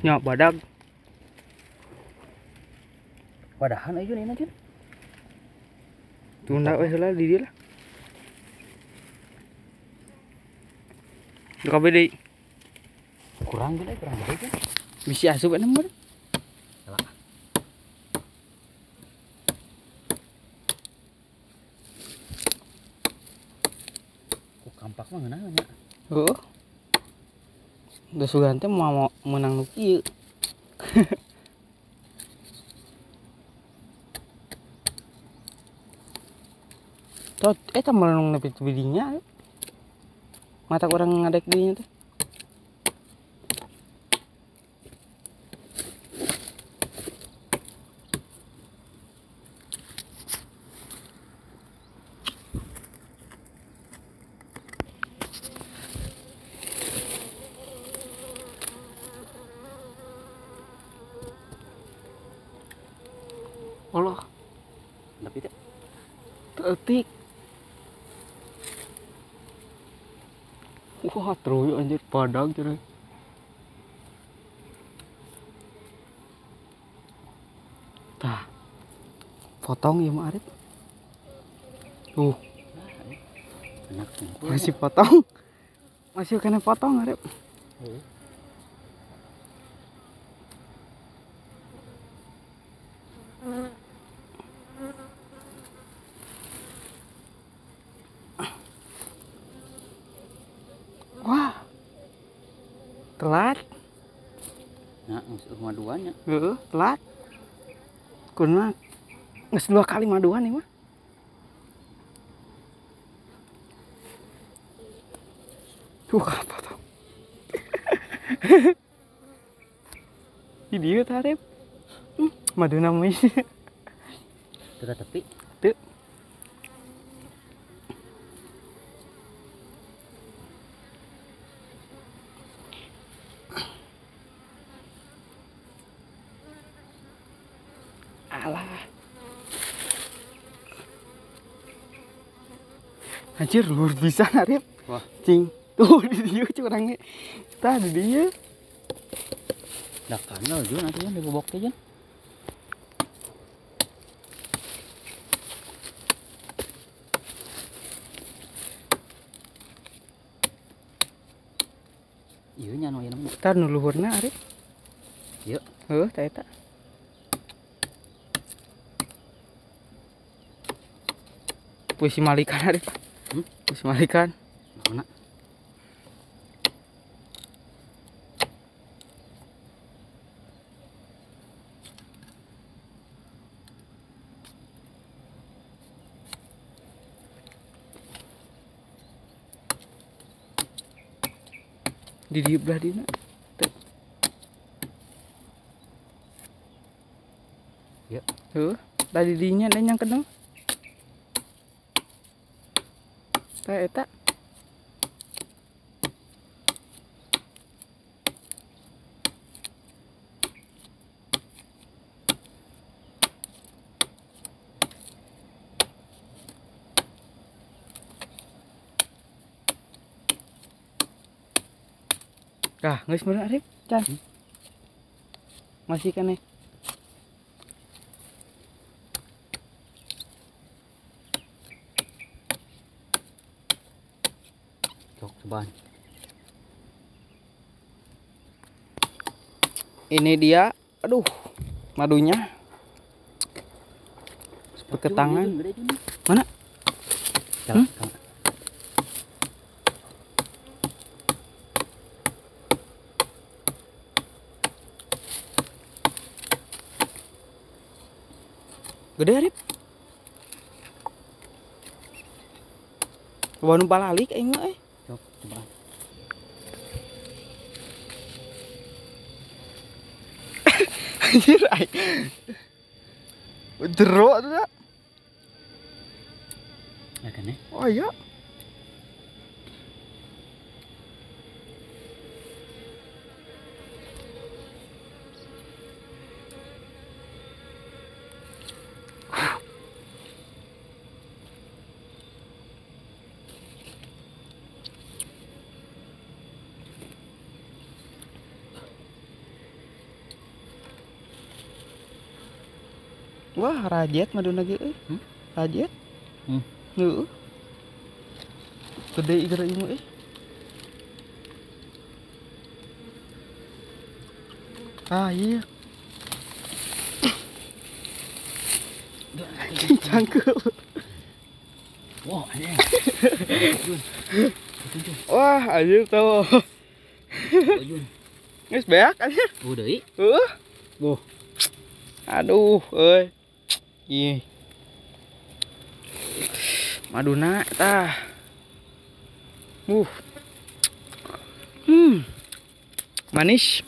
Nhỏ badag. Padahan aja nih nanti. Tunda heula di dieu lah. Kabe deui. Kurang gede kan. Bisi asup enak mah. Kok kampak mah ngeunah nya. Heeh. Da sugan teh mau menang nu kieu. Tot eta melenung nepi bidinya. Mata orang ngadek dinya teh. Allah, Tapi teh tetik. Wah, teruyu anjir padag cerai. Tah. Potong ya mah Arif. Tuh, enak. masih potong. Masih kena potong Arif. Wah. Telat. Nah, masuk maduannya. Heeh, telat. Kuna geus 2 kali maduan ieu mah. Tuh apa tuh? Di dieu teh Arif. Maduna mah. Teu tepi. Teu. Alah. Anjir luar bisa Arif. Wah, Cing. Tuh di dieu curangnya. Tah di dieu. dah kanal juga nanti kan dibobok teh jan. Ieu nya anu ayeuna mah. Tar nu luhurna Arif. Ieu. Heuh tah eta. Puisi malikan Arif. Puisi malikan. Mana? Di dieu belah dina. Teu. Ieu. Heuh, tadi dinya dan yang kedeng. Tah eta. Dah, geus bener Arif. Can. Masih keneh. Cok cobaan. Ini dia. Aduh, madunya. Pakai tangan. Mana? Jalan. Gede Arif. Banu palalik aing mah Cok cobaan. Anjir aing. Jero tuh dah. Ya kan ya? Oh iya. Wah, rajet maduna ge euy. Rajet. Heueuh. Gede ieu ieu euy. Ah, iya. Cangkel. Wah, anjing. Wah, anjir tuh. Geus beak anjir. Deui. Heueuh. Boh. Aduh, euy. Ih. Maduna tah. Manis.